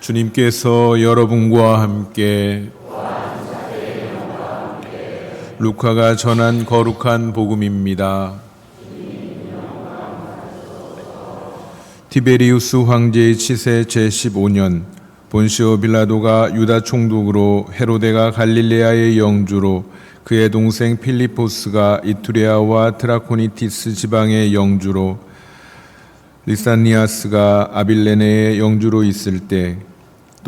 주님께서 여러분과 함께 루카가 전한 거룩한 복음입니다. 티베리우스 황제의 치세 제15년 본시오 빌라도가 유다 총독으로 헤로데가 갈릴레아의 영주로 그의 동생 필리포스가 이투레아와 트라코니티스 지방의 영주로 리사니아스가 아빌레네의 영주로 있을 때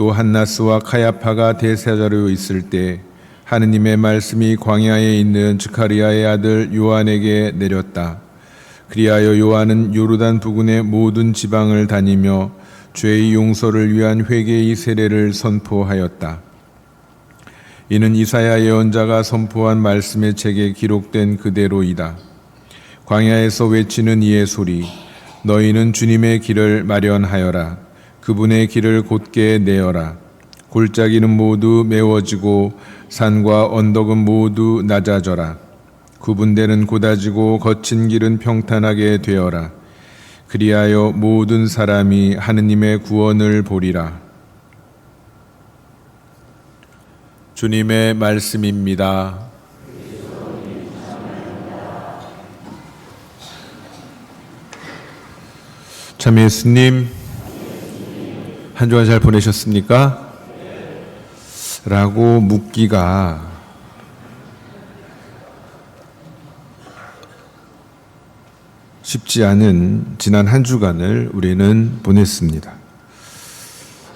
또 한나스와 카야파가 대사자로 있을 때 하느님의 말씀이 광야에 있는 즈카리아의 아들 요한에게 내렸다. 그리하여 요한은 요르단 부근의 모든 지방을 다니며 죄의 용서를 위한 회개의 세례를 선포하였다. 이는 이사야 예언자가 선포한 말씀의 책에 기록된 그대로이다. 광야에서 외치는 이의 소리, 너희는 주님의 길을 마련하여라. 그분의 길을 곧게 내어라. 골짜기는 모두 메워지고 산과 언덕은 모두 낮아져라. 구분대는 곧아지고 거친 길은 평탄하게 되어라. 그리하여 모든 사람이 하느님의 구원을 보리라. 주님의 말씀입니다. 참 예수님, 한 주간 잘 보내셨습니까? 라고 묻기가 쉽지 않은 지난 한 주간을 우리는 보냈습니다.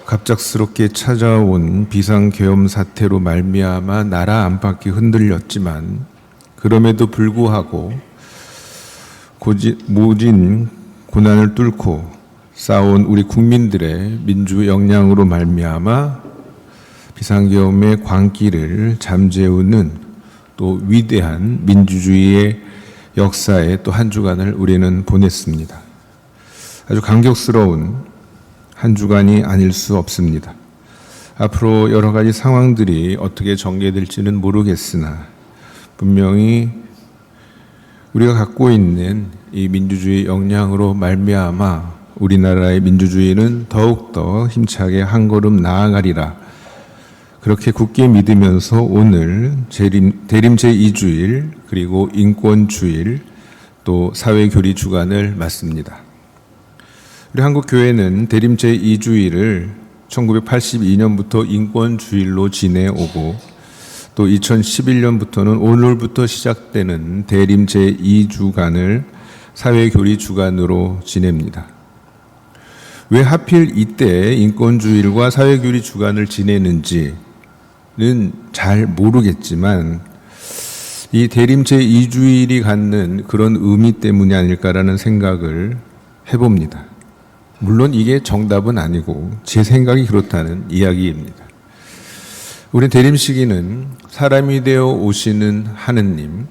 갑작스럽게 찾아온 비상계엄 사태로 말미암아 나라 안팎이 흔들렸지만 그럼에도 불구하고 모진 고난을 뚫고 싸운 우리 국민들의 민주 역량으로 말미암아 비상계엄의 광기를 잠재우는 또 위대한 민주주의의 역사에 또 한 주간을 우리는 보냈습니다. 아주 감격스러운 한 주간이 아닐 수 없습니다. 앞으로 여러 가지 상황들이 어떻게 전개될지는 모르겠으나 분명히 우리가 갖고 있는 이 민주주의 역량으로 말미암아 우리나라의 민주주의는 더욱더 힘차게 한 걸음 나아가리라. 그렇게 굳게 믿으면서 오늘 대림 제2주일 그리고 인권주일 또 사회교리 주간을 맞습니다. 우리 한국교회는 대림 제2주일을 1982년부터 인권주일로 지내오고 또 2011년부터는 오늘부터 시작되는 대림 제2주간을 사회교리 주간으로 지냅니다. 왜 하필 이때 인권주일과 사회교리 주간을 지내는지는 잘 모르겠지만 이 대림 제2주일이 갖는 그런 의미 때문이 아닐까라는 생각을 해봅니다. 물론 이게 정답은 아니고 제 생각이 그렇다는 이야기입니다. 우리 대림 시기는 사람이 되어 오시는 하느님,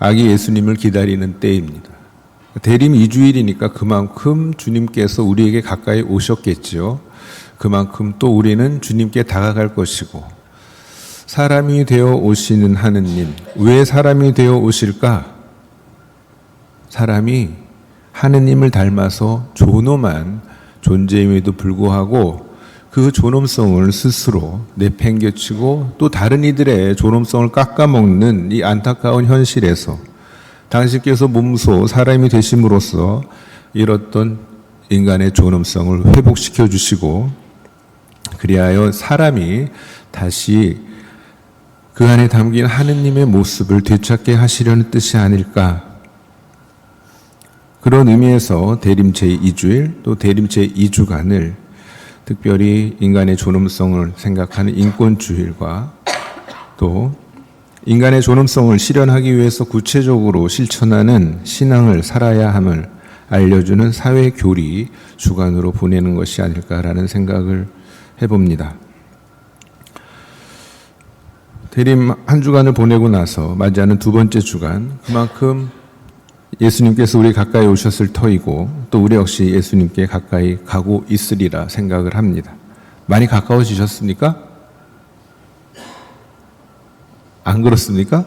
아기 예수님을 기다리는 때입니다. 대림 2주일이니까 그만큼 주님께서 우리에게 가까이 오셨겠지요. 그만큼 또 우리는 주님께 다가갈 것이고 사람이 되어 오시는 하느님, 왜 사람이 되어 오실까? 사람이 하느님을 닮아서 존엄한 존재임에도 불구하고 그 존엄성을 스스로 내팽개치고 또 다른 이들의 존엄성을 깎아먹는 이 안타까운 현실에서 당신께서 몸소 사람이 되심으로써 잃었던 인간의 존엄성을 회복시켜 주시고 그리하여 사람이 다시 그 안에 담긴 하느님의 모습을 되찾게 하시려는 뜻이 아닐까. 그런 의미에서 대림 제2주일 또 대림 제2주간을 특별히 인간의 존엄성을 생각하는 인권주일과 또 인간의 존엄성을 실현하기 위해서 구체적으로 실천하는 신앙을 살아야 함을 알려주는 사회교리 주간으로 보내는 것이 아닐까라는 생각을 해봅니다. 대림 한 주간을 보내고 나서 맞이하는 두 번째 주간, 그만큼 예수님께서 우리 가까이 오셨을 터이고 또 우리 역시 예수님께 가까이 가고 있으리라 생각을 합니다. 많이 가까워지셨습니까? 안 그렇습니까?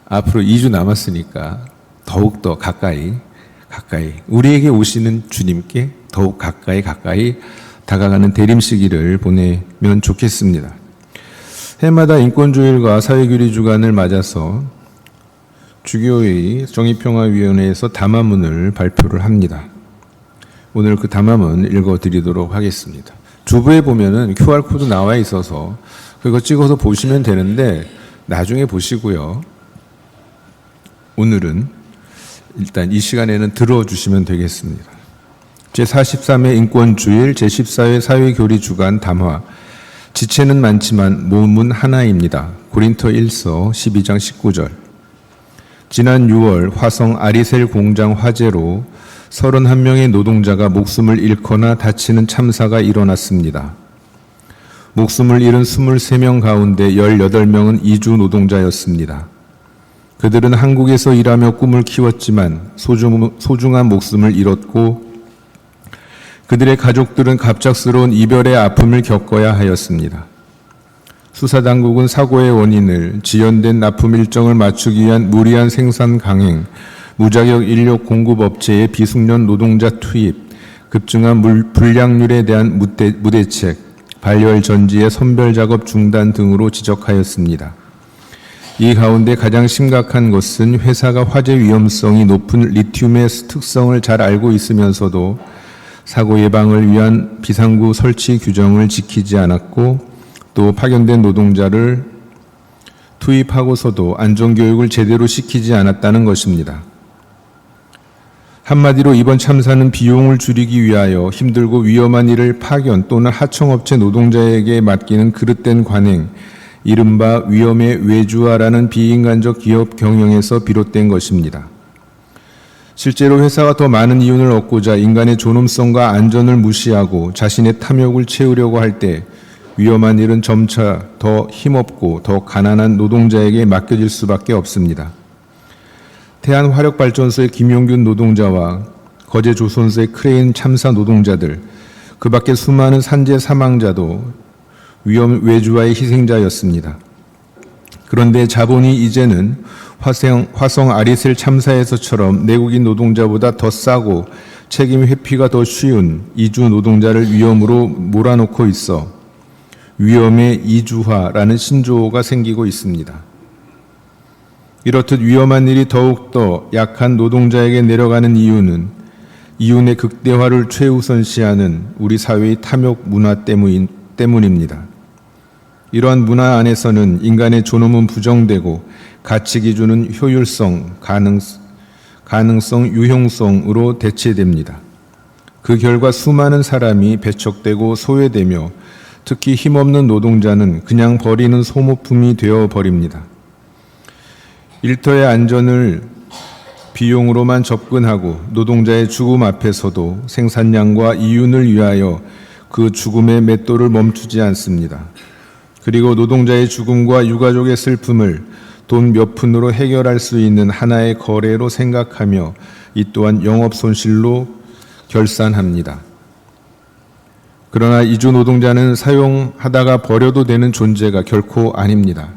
앞으로 2주 남았으니까 더욱더 가까이 우리에게 오시는 주님께 더욱 가까이 다가가는 대림 시기를 보내면 좋겠습니다. 해마다 인권주일과 사회교리 주간을 맞아서 주교회 정의평화위원회에서 담화문을 발표를 합니다. 오늘 그 담화문 읽어드리도록 하겠습니다. 주부에 보면은 QR코드 나와 있어서 그거 찍어서 보시면 되는데 나중에 보시고요. 오늘은 일단 이 시간에는 들어주시면 되겠습니다. 제43회 인권주일 제14회 사회교리 주간 담화. 지체는 많지만 몸은 하나입니다. 고린토 1서 12장 19절. 지난 6월 화성 아리셀 공장 화재로 31명의 노동자가 목숨을 잃거나 다치는 참사가 일어났습니다. 목숨을 잃은 23명 가운데 18명은 이주 노동자였습니다. 그들은 한국에서 일하며 꿈을 키웠지만 소중한 목숨을 잃었고 그들의 가족들은 갑작스러운 이별의 아픔을 겪어야 하였습니다. 수사당국은 사고의 원인을 지연된 납품 일정을 맞추기 위한 무리한 생산 강행, 무자격 인력 공급 업체의 비숙련 노동자 투입, 급증한 불량률에 대한 무대책, 발열 전지의 선별 작업 중단 등으로 지적하였습니다. 이 가운데 가장 심각한 것은 회사가 화재 위험성이 높은 리튬의 특성을 잘 알고 있으면서도 사고 예방을 위한 비상구 설치 규정을 지키지 않았고 또 파견된 노동자를 투입하고서도 안전교육을 제대로 시키지 않았다는 것입니다. 한마디로 이번 참사는 비용을 줄이기 위하여 힘들고 위험한 일을 파견 또는 하청업체 노동자에게 맡기는 그릇된 관행, 이른바 위험의 외주화라는 비인간적 기업 경영에서 비롯된 것입니다. 실제로 회사가 더 많은 이윤을 얻고자 인간의 존엄성과 안전을 무시하고 자신의 탐욕을 채우려고 할 때 위험한 일은 점차 더 힘없고 더 가난한 노동자에게 맡겨질 수밖에 없습니다. 태안화력발전소의 김용균 노동자와 거제조선소의 크레인 참사 노동자들, 그 밖에 수많은 산재 사망자도 위험 외주화의 희생자였습니다. 그런데 자본이 이제는 화성 아리셀 참사에서처럼 내국인 노동자보다 더 싸고 책임 회피가 더 쉬운 이주 노동자를 위험으로 몰아놓고 있어 위험의 이주화라는 신조어가 생기고 있습니다. 이렇듯 위험한 일이 더욱더 약한 노동자에게 내려가는 이유는 이윤의 극대화를 최우선시하는 우리 사회의 탐욕 문화 때문입니다. 이러한 문화 안에서는 인간의 존엄은 부정되고 가치 기준은 효율성, 가능성, 유형성으로 대체됩니다. 그 결과 수많은 사람이 배척되고 소외되며 특히 힘없는 노동자는 그냥 버리는 소모품이 되어 버립니다. 일터의 안전을 비용으로만 접근하고 노동자의 죽음 앞에서도 생산량과 이윤을 위하여 그 죽음의 맷돌을 멈추지 않습니다. 그리고 노동자의 죽음과 유가족의 슬픔을 돈 몇 푼으로 해결할 수 있는 하나의 거래로 생각하며 이 또한 영업 손실로 결산합니다. 그러나 이주 노동자는 사용하다가 버려도 되는 존재가 결코 아닙니다.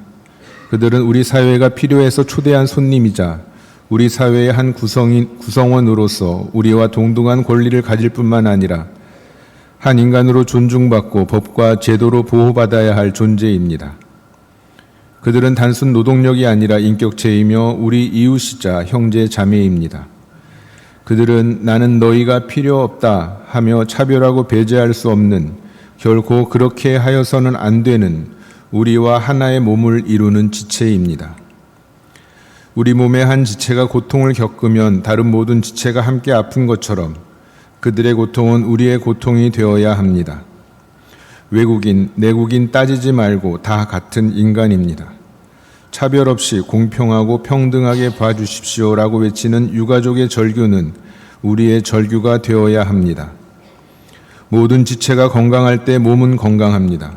그들은 우리 사회가 필요해서 초대한 손님이자 우리 사회의 한 구성원으로서 우리와 동등한 권리를 가질 뿐만 아니라 한 인간으로 존중받고 법과 제도로 보호받아야 할 존재입니다. 그들은 단순 노동력이 아니라 인격체이며 우리 이웃이자 형제 자매입니다. 그들은 나는 너희가 필요 없다 하며 차별하고 배제할 수 없는, 결코 그렇게 하여서는 안 되는 우리와 하나의 몸을 이루는 지체입니다. 우리 몸의 한 지체가 고통을 겪으면 다른 모든 지체가 함께 아픈 것처럼 그들의 고통은 우리의 고통이 되어야 합니다. 외국인, 내국인 따지지 말고 다 같은 인간입니다. 차별 없이 공평하고 평등하게 봐주십시오라고 외치는 유가족의 절규는 우리의 절규가 되어야 합니다. 모든 지체가 건강할 때 몸은 건강합니다.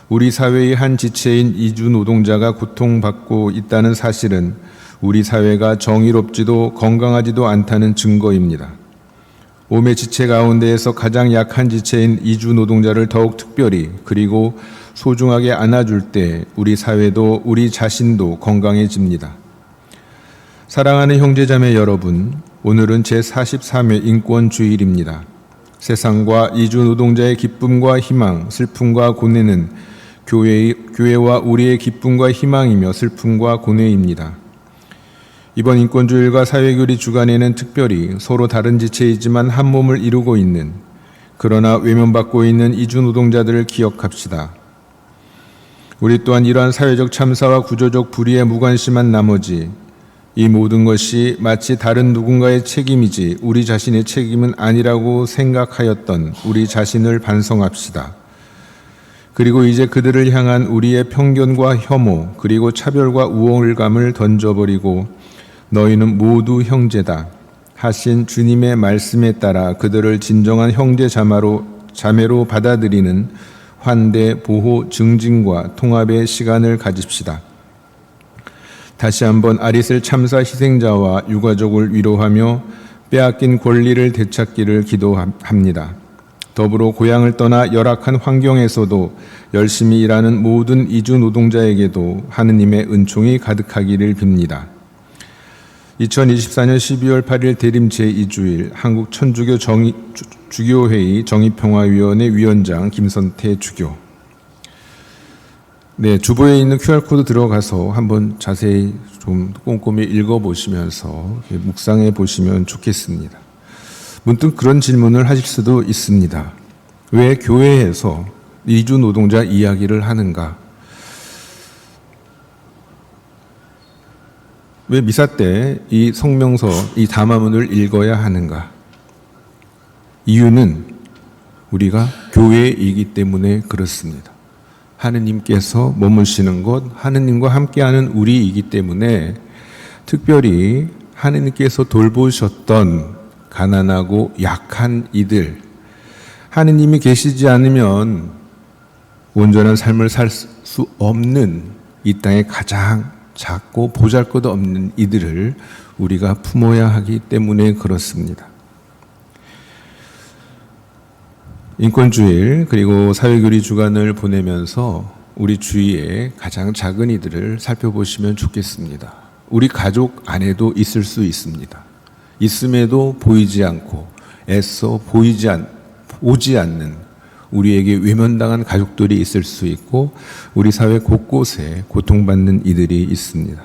우리 사회의 한 지체인 이주 노동자가 고통받고 있다는 사실은 우리 사회가 정의롭지도 건강하지도 않다는 증거입니다. 몸의 지체 가운데에서 가장 약한 지체인 이주 노동자를 더욱 특별히 그리고 소중하게 안아줄 때 우리 사회도 우리 자신도 건강해집니다. 사랑하는 형제자매 여러분, 오늘은 제43회 인권주일입니다. 세상과 이주 노동자의 기쁨과 희망, 슬픔과 고뇌는 교회와 우리의 기쁨과 희망이며 슬픔과 고뇌입니다. 이번 인권주일과 사회교리 주간에는 특별히 서로 다른 지체이지만 한 몸을 이루고 있는, 그러나 외면받고 있는 이주 노동자들을 기억합시다. 우리 또한 이러한 사회적 참사와 구조적 불의에 무관심한 나머지 이 모든 것이 마치 다른 누군가의 책임이지 우리 자신의 책임은 아니라고 생각하였던 우리 자신을 반성합시다. 그리고 이제 그들을 향한 우리의 편견과 혐오 그리고 차별과 우월감을 던져버리고 너희는 모두 형제다 하신 주님의 말씀에 따라 그들을 진정한 형제 자매로 받아들이는 환대, 보호, 증진과 통합의 시간을 가집시다. 다시 한번 아리셀 참사 희생자와 유가족을 위로하며 빼앗긴 권리를 되찾기를 기도합니다. 더불어 고향을 떠나 열악한 환경에서도 열심히 일하는 모든 이주 노동자에게도 하느님의 은총이 가득하기를 빕니다. 2024년 12월 8일 대림 제2주일 한국 천주교 주교회의 정의평화위원회 위원장 김선태 주교. 네, 주보에 있는 QR코드 들어가서 한번 자세히 좀 꼼꼼히 읽어보시면서 묵상해 보시면 좋겠습니다. 문득 그런 질문을 하실 수도 있습니다. 왜 교회에서 이주 노동자 이야기를 하는가? 왜 미사 때 이 성명서, 이 담화문을 읽어야 하는가? 이유는 우리가 교회이기 때문에 그렇습니다. 하느님께서 머무시는 곳, 하느님과 함께하는 우리이기 때문에 특별히 하느님께서 돌보셨던 가난하고 약한 이들, 하느님이 계시지 않으면 온전한 삶을 살 수 없는 이 땅에 가장 작고 보잘것없는 이들을 우리가 품어야 하기 때문에 그렇습니다. 인권주일 그리고 사회교리 주간을 보내면서 우리 주위에 가장 작은 이들을 살펴보시면 좋겠습니다. 우리 가족 안에도 있을 수 있습니다. 있음에도 보이지 않고 애써 오지 않는 우리에게 외면당한 가족들이 있을 수 있고 우리 사회 곳곳에 고통받는 이들이 있습니다.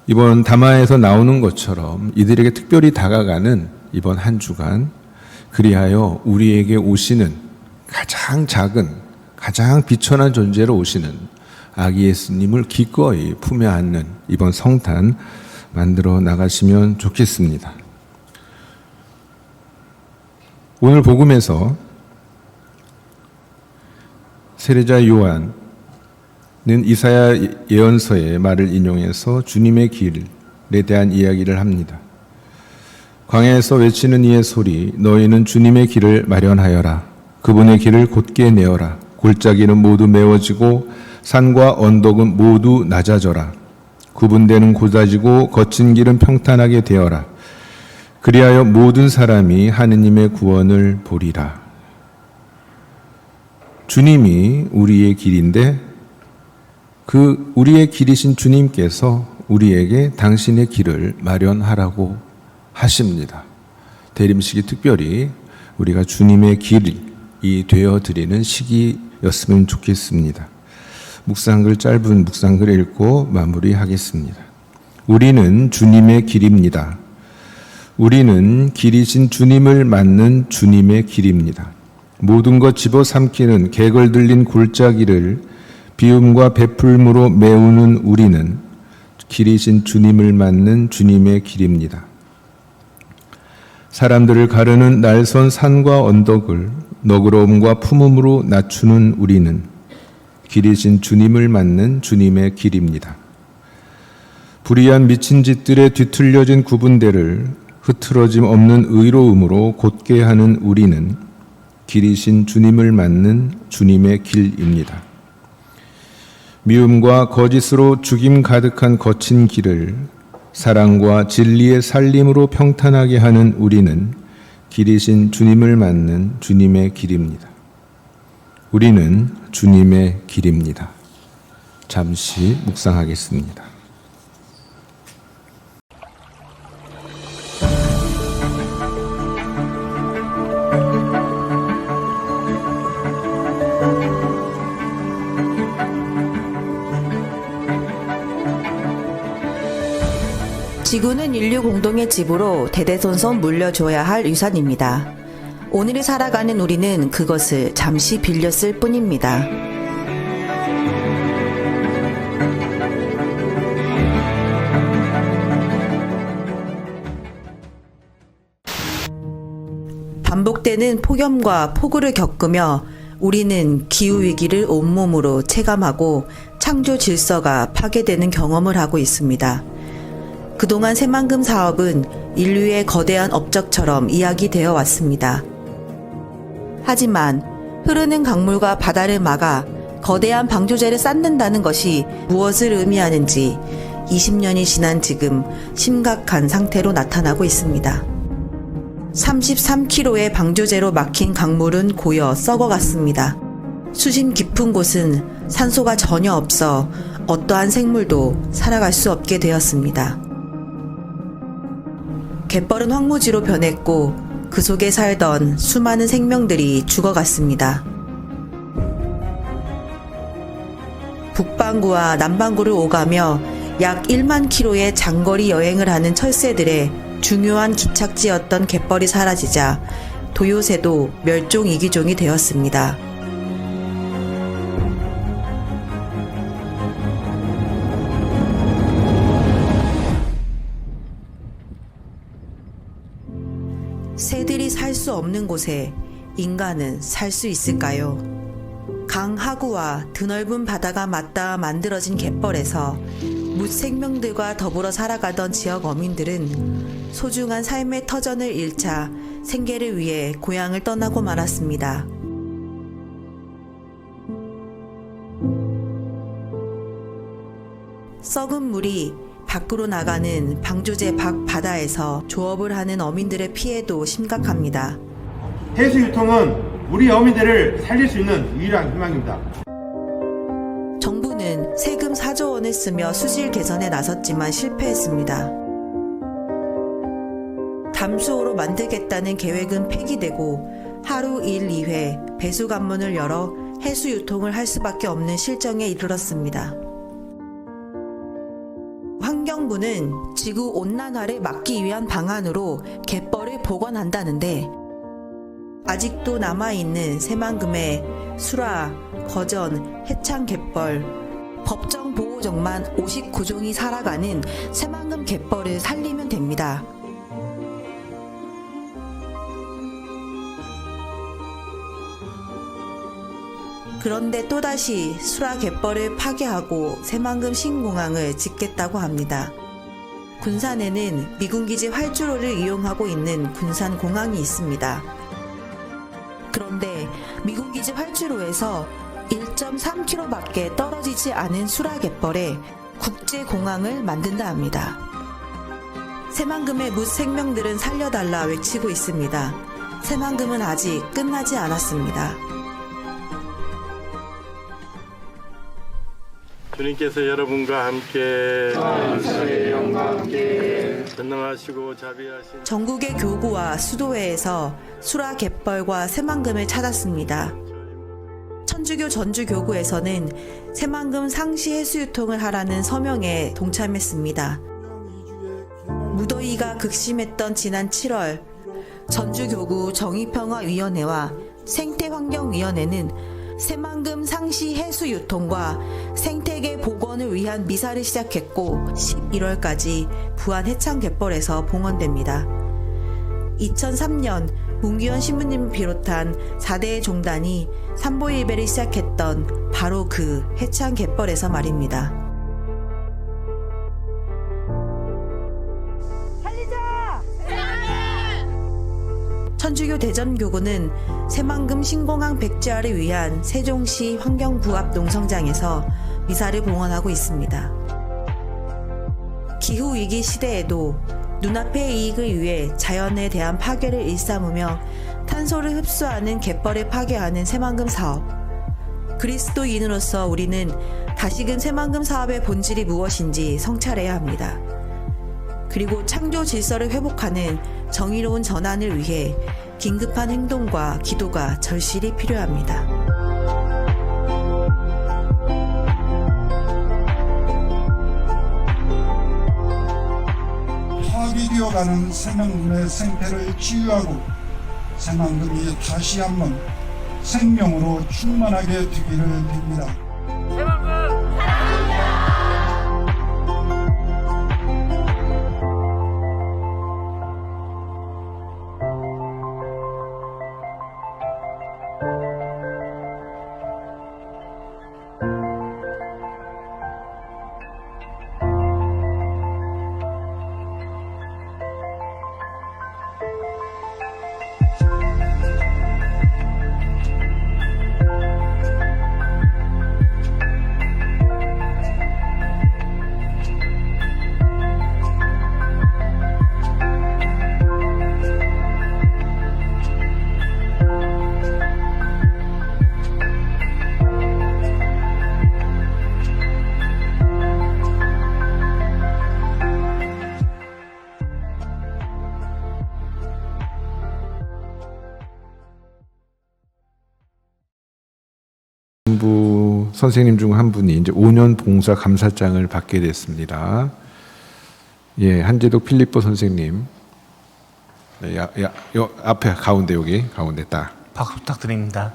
이번 담화에서 나오는 것처럼 이들에게 특별히 다가가는 이번 한 주간, 그리하여 우리에게 오시는 가장 작은, 가장 비천한 존재로 오시는 아기 예수님을 기꺼이 품에 안는 이번 성탄 만들어 나가시면 좋겠습니다. 오늘 복음에서 세례자 요한은 이사야 예언서의 말을 인용해서 주님의 길에 대한 이야기를 합니다. 광야에서 외치는 이의 소리, 너희는 주님의 길을 마련하여라. 그분의 길을 곧게 내어라. 골짜기는 모두 메워지고 산과 언덕은 모두 낮아져라. 구분되는 고다지고 거친 길은 평탄하게 되어라. 그리하여 모든 사람이 하느님의 구원을 보리라. 주님이 우리의 길인데 그 우리의 길이신 주님께서 우리에게 당신의 길을 마련하라고 하십니다. 대림식이 특별히 우리가 주님의 길이 되어드리는 시기였으면 좋겠습니다. 짧은 묵상글 읽고 마무리하겠습니다. 우리는 주님의 길입니다. 우리는 길이신 주님을 맞는 주님의 길입니다. 모든 것 집어삼키는 개걸 들린 골짜기를 비움과 베풀므로 메우는 우리는 길이신 주님을 맞는 주님의 길입니다. 사람들을 가르는 날선 산과 언덕을 너그러움과 품음으로 낮추는 우리는 길이신 주님을 맞는 주님의 길입니다. 불의한 미친 짓들에 뒤틀려진 구분대를 흐트러짐 없는 의로움으로 곧게 하는 우리는 길이신 주님을 맞는 주님의 길입니다. 미움과 거짓으로 죽임 가득한 거친 길을 사랑과 진리의 살림으로 평탄하게 하는 우리는 길이신 주님을 맞는 주님의 길입니다. 우리는 주님의 길입니다. 잠시 묵상하겠습니다. 지구는 인류 공동의 집으로 대대손손 물려줘야 할 유산입니다. 오늘을 살아가는 우리는 그것을 잠시 빌렸을 뿐입니다. 반복되는 폭염과 폭우를 겪으며 우리는 기후위기를 온몸으로 체감하고 창조 질서가 파괴되는 경험을 하고 있습니다. 그동안 새만금 사업은 인류의 거대한 업적처럼 이야기되어 왔습니다. 하지만 흐르는 강물과 바다를 막아 거대한 방조제를 쌓는다는 것이 무엇을 의미하는지 20년이 지난 지금 심각한 상태로 나타나고 있습니다. 33km의 방조제로 막힌 강물은 고여 썩어갔습니다. 수심 깊은 곳은 산소가 전혀 없어 어떠한 생물도 살아갈 수 없게 되었습니다. 갯벌은 황무지로 변했고 그 속에 살던 수많은 생명들이 죽어갔습니다. 북반구와 남반구를 오가며 약 1만 킬로의 장거리 여행을 하는 철새들의 중요한 기착지였던 갯벌이 사라지자 도요새도 멸종위기종이 되었습니다. 새들이 살 수 없는 곳에 인간은 살 수 있을까요? 강 하구와 드넓은 바다가 맞닿아 만들어진 갯벌에서 무생명들과 더불어 살아가던 지역 어민들은 소중한 삶의 터전을 잃자 생계를 위해 고향을 떠나고 말았습니다. 썩은 물이 밖으로 나가는 방조제 밖 바다에서 조업을 하는 어민들의 피해도 심각합니다. 해수 유통은 우리 어민들을 살릴 수 있는 유일한 희망입니다. 정부는 세금 4조 원을 쓰며 수질 개선에 나섰지만 실패했습니다. 담수호로 만들겠다는 계획은 폐기되고 하루 1, 2회 배수 관문을 열어 해수 유통을 할 수밖에 없는 실정에 이르렀습니다. 환경부는 지구 온난화를 막기 위한 방안으로 갯벌을 복원한다는데 아직도 남아있는 새만금의 수라, 거전, 해창 갯벌, 법정 보호종만 59종이 살아가는 새만금 갯벌을 살리면 됩니다. 그런데 또다시 수라 갯벌을 파괴하고 새만금 신공항을 짓겠다고 합니다. 군산에는 미군기지 활주로를 이용하고 있는 군산공항이 있습니다. 그런데 미군기지 활주로에서 1.3km밖에 떨어지지 않은 수라 갯벌에 국제공항을 만든다 합니다. 새만금의 무생명들은 살려달라 외치고 있습니다. 새만금은 아직 끝나지 않았습니다. 주님께서 여러분과 함께 전능하시고 자비하신 전국의 교구와 수도회에서 수라 갯벌과 새만금을 찾았습니다. 천주교 전주교구에서는 새만금 상시 해수유통을 하라는 서명에 동참했습니다. 무더위가 극심했던 지난 7월 전주교구 정의평화위원회와 생태환경위원회는 새만금 상시 해수 유통과 생태계 복원을 위한 미사를 시작했고 11월까지 부안 해창 갯벌에서 봉헌됩니다. 2003년 문기현 신부님을 비롯한 4대의 종단이 삼보일배를 시작했던 바로 그 해창 갯벌에서 말입니다. 천주교 대전교구는 새만금 신공항 백지화를 위한 세종시 환경부 앞 농성장에서 미사를 봉헌하고 있습니다. 기후위기 시대에도 눈앞의 이익을 위해 자연에 대한 파괴를 일삼으며 탄소를 흡수하는 갯벌을 파괴하는 새만금 사업. 그리스도인으로서 우리는 다시금 새만금 사업의 본질이 무엇인지 성찰해야 합니다. 그리고 창조 질서를 회복하는 정의로운 전환을 위해 긴급한 행동과 기도가 절실히 필요합니다. 죽어가는 생명군의 생태를 치유하고 새만금이 다시 한번 생명으로 충만하게 되기를 빕니다. 부 선생님 중 한 분이 이제 5년 봉사 감사장을 받게 됐습니다. 예, 한재덕 필리포 선생님. 네, 요 앞에 가운데 여기 가운데 딱. 박수 부탁드립니다.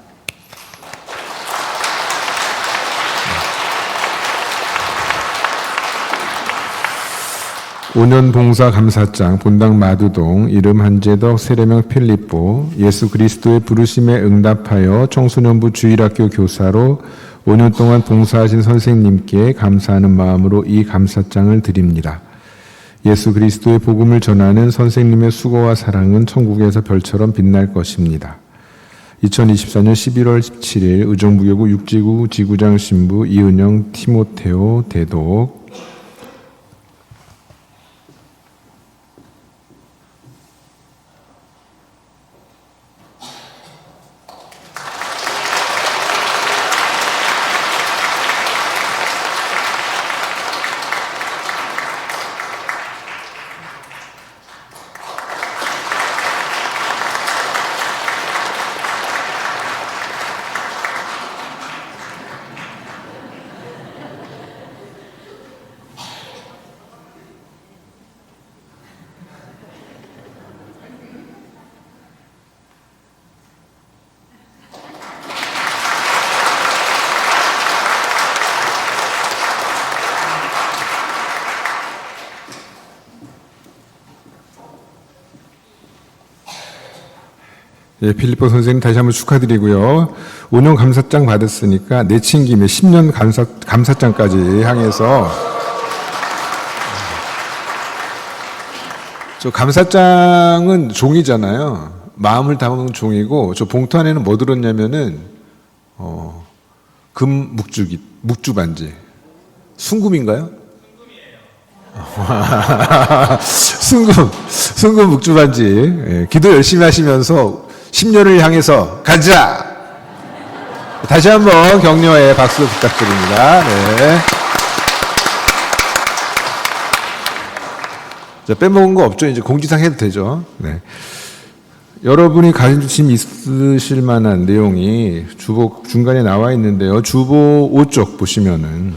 네. 5년 봉사 감사장 본당 마두동 이름 한재덕 세례명 필리포 예수 그리스도의 부르심에 응답하여 청소년부 주일학교 교사로 5년 동안 봉사하신 선생님께 감사하는 마음으로 이 감사장을 드립니다. 예수 그리스도의 복음을 전하는 선생님의 수고와 사랑은 천국에서 별처럼 빛날 것입니다. 2024년 11월 17일 의정부교구 육지구 지구장 신부 이은영 티모테오 대독. 예, 필리포 선생님 다시 한번 축하드리고요. 5년 감사장 받았으니까 내친 김에 10년 감사장까지 향해서 저 감사장은 종이잖아요. 마음을 담은 종이고 저 봉투 안에는 뭐 들었냐면은 금 묵주 반지. 순금인가요? 순금 묵주 반지. 예, 기도 열심히 하시면서 10년을 향해서 가자! 다시 한번 격려의 박수 부탁드립니다. 네. 자, 빼먹은 거 없죠? 이제 공지상 해도 되죠? 네. 여러분이 관심 있으실 만한 내용이 주보 중간에 나와 있는데요. 주보 5쪽 보시면은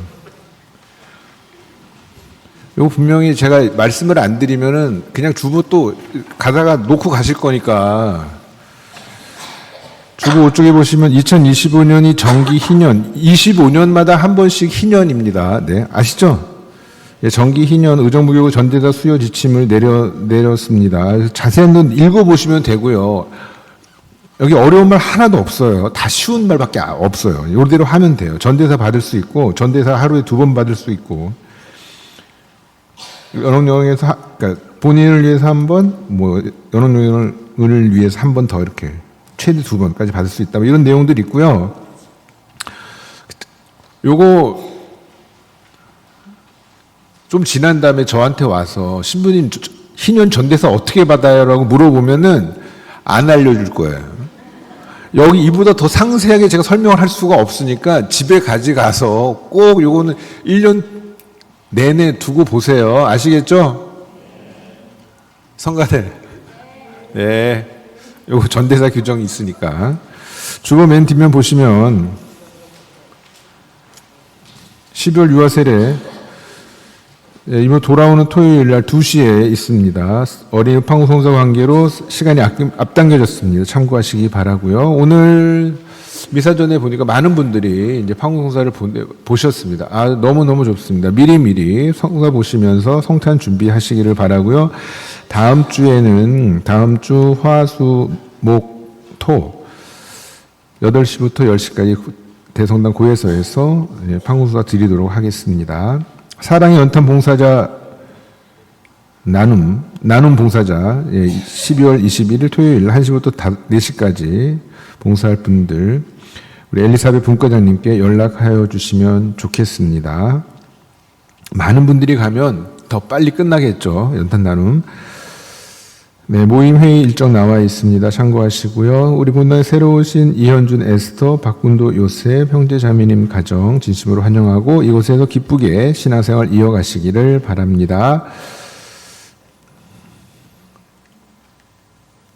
이거 분명히 제가 말씀을 안 드리면은 그냥 주보 또 가다가 놓고 가실 거니까 주보 5쪽에 보시면 2025년이 정기 희년, 25년마다 한 번씩 희년입니다. 네, 아시죠? 예, 정기 희년 의정부교구 전대사 수요 지침을 내렸습니다. 자세히 한번 읽어보시면 되고요. 여기 어려운 말 하나도 없어요. 다 쉬운 말밖에 없어요. 이대로 하면 돼요. 전대사 받을 수 있고, 전대사 하루에 2번 받을 수 있고, 연옥여행에서 그러니까 본인을 위해서 한 번, 뭐 연옥여행을 위해서 한 번 더 이렇게. 최대 2번까지 받을 수 있다. 이런 내용들이 있고요. 요거 좀 지난 다음에 저한테 와서 신부님 희년 전대사 어떻게 받아요? 라고 물어보면은 안 알려줄 거예요. 여기 이보다 더 상세하게 제가 설명을 할 수가 없으니까 집에 가져가서 꼭 요거는 1년 내내 두고 보세요. 아시겠죠? 성가대. 네. 요거 전대사 규정이 있으니까. 주보 맨 뒷면 보시면 12월 유아 세례 예, 이번 돌아오는 토요일 날 2시에 있습니다. 어린이 방송사 관계로 시간이 앞당겨졌습니다. 참고하시기 바라고요. 오늘 미사 전에 보니까 많은 분들이 이제 방송사를 보셨습니다. 아, 너무너무 좋습니다. 미리미리 성사 보시면서 성탄 준비하시기를 바라고요. 다음 주 화수 목 토 8시부터 10시까지 대성당 고해서에서 방송사 드리도록 하겠습니다. 사랑의 연탄 봉사자 나눔 봉사자 12월 21일 토요일 1시부터 4시까지 봉사할 분들 우리 엘리사벳 분과장님께 연락하여 주시면 좋겠습니다. 많은 분들이 가면 더 빨리 끝나겠죠. 연탄 나눔. 네, 모임 회의 일정 나와 있습니다. 참고하시고요. 우리 본당에 새로 오신 이현준 에스터, 박군도 요셉, 형제 자매님 가정 진심으로 환영하고 이곳에서 기쁘게 신앙생활 이어가시기를 바랍니다.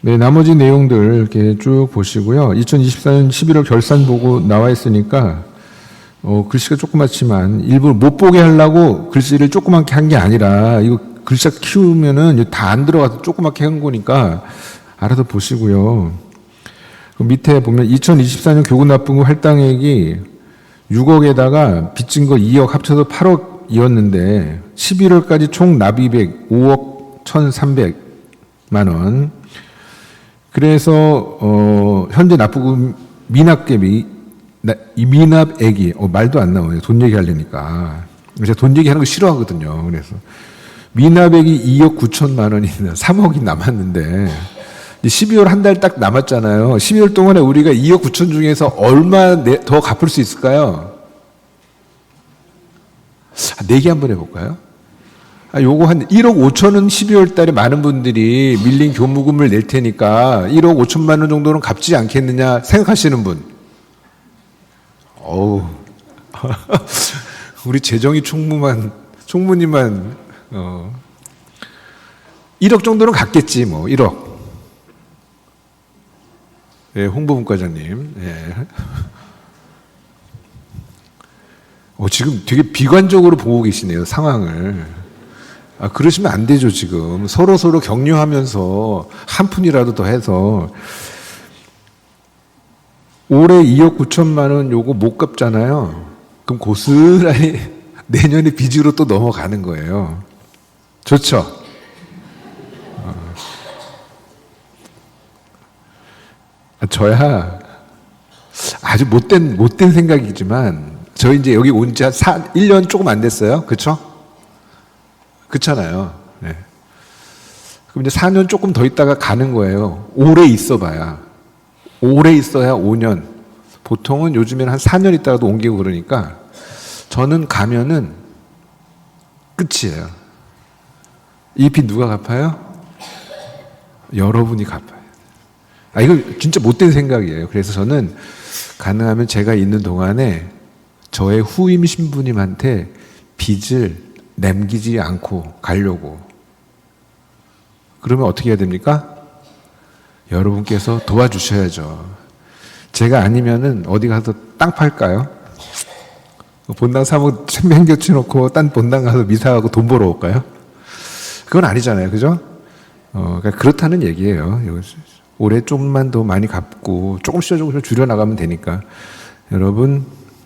네, 나머지 내용들 이렇게 쭉 보시고요. 2024년 11월 결산 보고 나와 있으니까 글씨가 조그맣지만 일부러 못 보게 하려고 글씨를 조그맣게 한 게 아니라 이거 글자 키우면은 다 안 들어가서 조그맣게 한 거니까 알아서 보시고요. 그 밑에 보면 2024년 교구 납부금 할당액이 6억에다가 빚진 거 2억 합쳐서 8억이었는데 11월까지 총 납입액 5억 1,300만 원. 그래서 현재 납부금 미납액이 말도 안 나와요. 돈 얘기하려니까. 제가 돈 얘기하는 거 싫어하거든요. 그래서 미납액이 2억 9천만 원이 3억이 남았는데 12월 한 달 딱 남았잖아요. 12월 동안에 우리가 2억 9천 중에서 얼마 더 갚을 수 있을까요? 내기 한번 해볼까요? 요거 한 1억 5천은 12월 달에 많은 분들이 밀린 교무금을 낼 테니까 1억 5천만 원 정도는 갚지 않겠느냐 생각하시는 분. 어우, 우리 재정이 총무님만 1억 정도는 갚겠지, 뭐, 1억. 예, 홍보분과장님. 예. 지금 되게 비관적으로 보고 계시네요, 상황을. 그러시면 안 되죠, 지금. 서로 격려하면서 한 푼이라도 더 해서. 올해 2억 9천만 원 요거 못 갚잖아요. 그럼 고스란히 내년에 빚으로 또 넘어가는 거예요. 좋죠? 저야 아주 못된 생각이지만, 저 이제 여기 온 지 한 1년 조금 안 됐어요. 그쵸? 그렇잖아요. 네. 그럼 이제 4년 조금 더 있다가 가는 거예요. 오래 있어봐야. 오래 있어야 5년. 보통은 요즘에는 한 4년 있다가도 옮기고 그러니까 저는 가면은 끝이에요. 이 빚 누가 갚아요? 여러분이 갚아요. 이거 진짜 못된 생각이에요. 그래서 저는 가능하면 제가 있는 동안에 저의 후임 신부님한테 빚을 남기지 않고 가려고. 그러면 어떻게 해야 됩니까? 여러분께서 도와주셔야죠. 제가 아니면은 어디 가서 땅 팔까요? 본당 사목 챙겨치놓고 딴 본당 가서 미사하고 돈 벌어 올까요? 그건 아니잖아요. 그죠? 그러니까 그렇다는 얘기예요. 올해 조금만 더 많이 갚고 조금씩 줄여나가면 되니까 여러분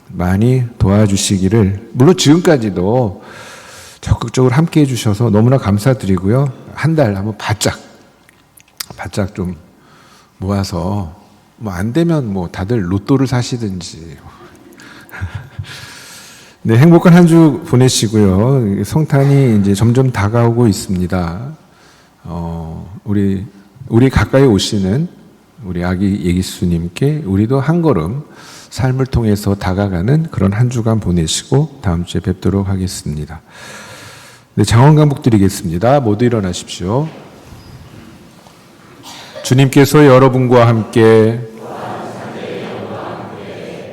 많이 도와주시기를, 물론 지금까지도 적극적으로 함께 해주셔서 너무나 감사드리고요. 한 달 한번 바짝 좀 모아서 뭐 안 되면 뭐 다들 로또를 사시든지. 네, 행복한 한 주 보내시고요. 성탄이 이제 점점 다가오고 있습니다. 우리 가까이 오시는 우리 아기 예기수님께 우리도 한 걸음 삶을 통해서 다가가는 그런 한 주간 보내시고 다음 주에 뵙도록 하겠습니다. 네, 장원감복 드리겠습니다. 모두 일어나십시오. 주님께서 여러분과 함께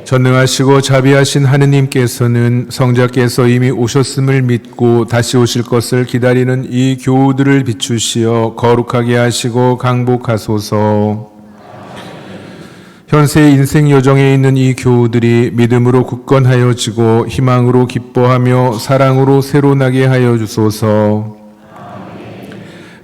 전능하시고 자비하신 하느님께서는 성자께서 이미 오셨음을 믿고 다시 오실 것을 기다리는 이 교우들을 비추시어 거룩하게 하시고 강복하소서. 현세 인생 여정에 있는 이 교우들이 믿음으로 굳건하여지고 희망으로 기뻐하며 사랑으로 새로나게 하여 주소서.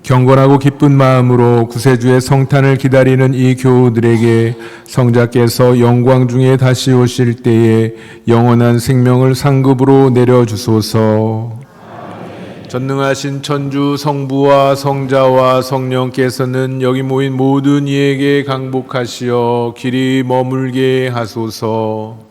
경건하고 기쁜 마음으로 구세주의 성탄을 기다리는 이 교우들에게 성자께서 영광 중에 다시 오실 때에 영원한 생명을 상급으로 내려주소서. 전능하신 천주 성부와 성자와 성령께서는 여기 모인 모든 이에게 강복하시어 길이 머물게 하소서.